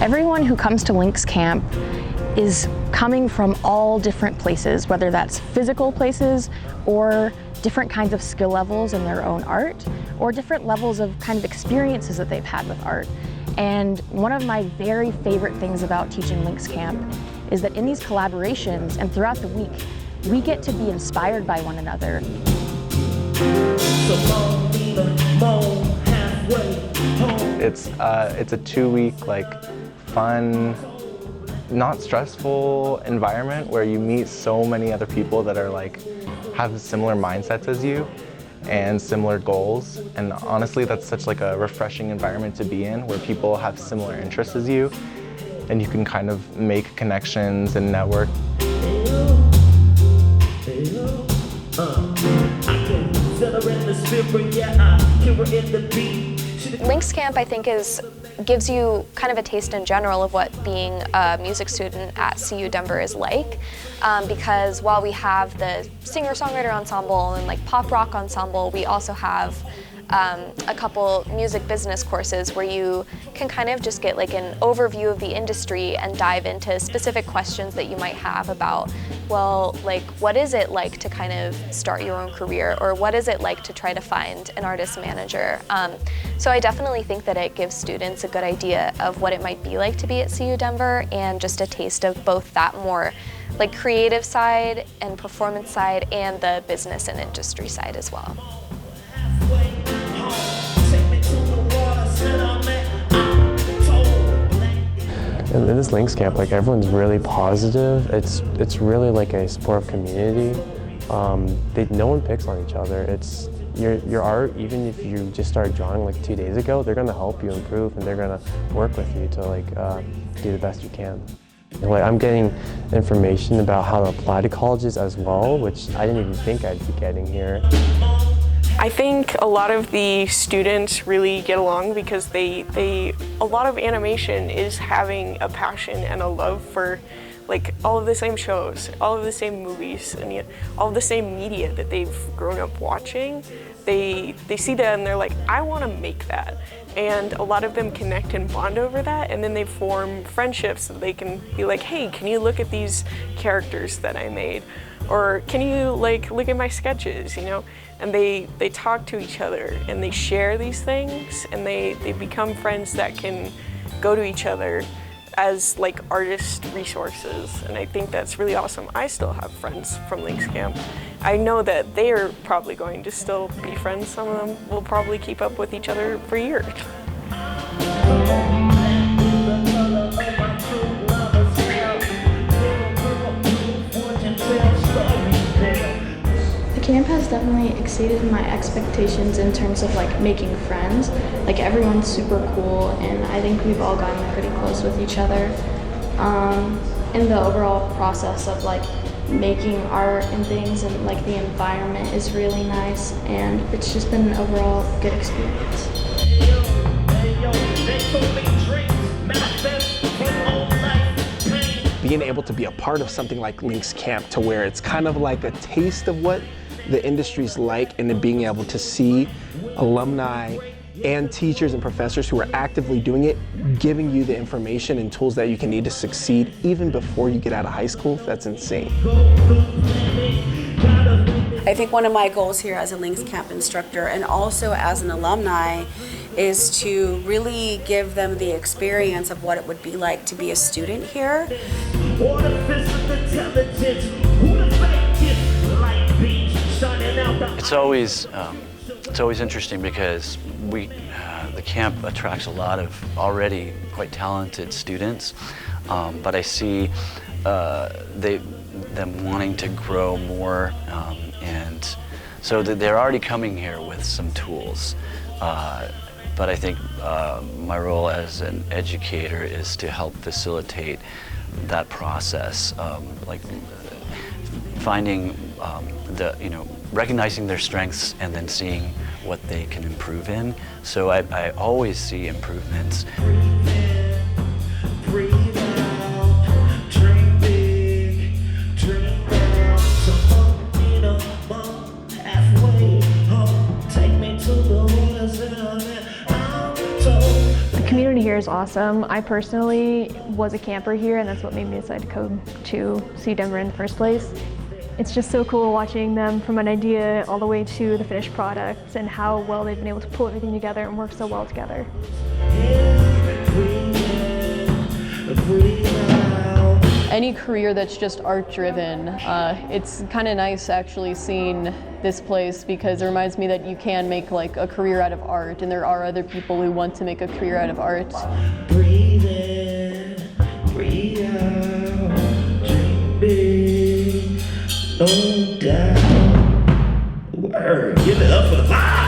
Everyone who comes to Lynx Camp is coming from all different places, whether that's physical places or different kinds of skill levels in their own art, or different levels of kind of experiences that they've had with art. And one of my very favorite things about teaching Lynx Camp is that in these collaborations and throughout the week, we get to be inspired by one another. It's a 2-week fun, not stressful environment where you meet so many other people that are have similar mindsets as you and similar goals. And honestly, that's such a refreshing environment to be in, where people have similar interests as you, and you can kind of make connections and network. Lynx Camp, I think, gives you kind of a taste in general of what being a music student at CU Denver is like, because while we have the singer-songwriter ensemble and pop rock ensemble, we also have a couple music business courses where you can kind of just get an overview of the industry and dive into specific questions that you might have about, well, what is it like to kind of start your own career, or what is it like to try to find an artist manager? So I definitely think that it gives students a good idea of what it might be like to be at CU Denver, and just a taste of both that more creative side and performance side, and the business and industry side as well. In this Lynx Camp, everyone's really positive. It's really a supportive community. No one picks on each other. It's your art. Even if you just started drawing 2 days ago, they're gonna help you improve, and they're gonna work with you to do the best you can. I'm getting information about how to apply to colleges as well, which I didn't even think I'd be getting here. I think a lot of the students really get along because a lot of animation is having a passion and a love for all of the same shows, all of the same movies, and yet all of the same media that they've grown up watching. They see that and they're like, I want to make that. And a lot of them connect and bond over that, and then they form friendships so they can be like, hey, can you look at these characters that I made? Or can you look at my sketches, And they talk to each other and they share these things, and they become friends that can go to each other as artist resources. And I think that's really awesome. I still have friends from Lynx Camp. I know that they are probably going to still be friends. Some of them will probably keep up with each other for years. Camp has definitely exceeded my expectations in terms of making friends. Everyone's super cool, and I think we've all gotten pretty close with each other. And the overall process of making art and things, and the environment is really nice, and it's just been an overall good experience. Being able to be a part of something like Lynx Camp, to where it's kind of a taste of what the industry's and then being able to see alumni and teachers and professors who are actively doing it, giving you the information and tools that you can need to succeed even before you get out of high school, that's insane. I think one of my goals here as a Lynx Camp instructor and also as an alumni is to really give them the experience of what it would be like to be a student here. It's always interesting because the camp attracts a lot of already quite talented students, but I see them wanting to grow more, and so that they're already coming here with some tools. But I think my role as an educator is to help facilitate that process, finding recognizing their strengths and then seeing what they can improve in. So I always see improvements. The community here is was awesome. I personally was a camper here, and that's what made me decide to come to CU Denver in the first place. It's just so cool watching them from an idea all the way to the finished product and how well they've been able to pull everything together and work so well together. Any career that's just art driven, it's kind of nice actually seeing this place because it reminds me that you can make like a career out of art, and there are other people who want to make a career out of art. Breathe in, breathe out, dream big, no doubt. Word, give it up for the vibe.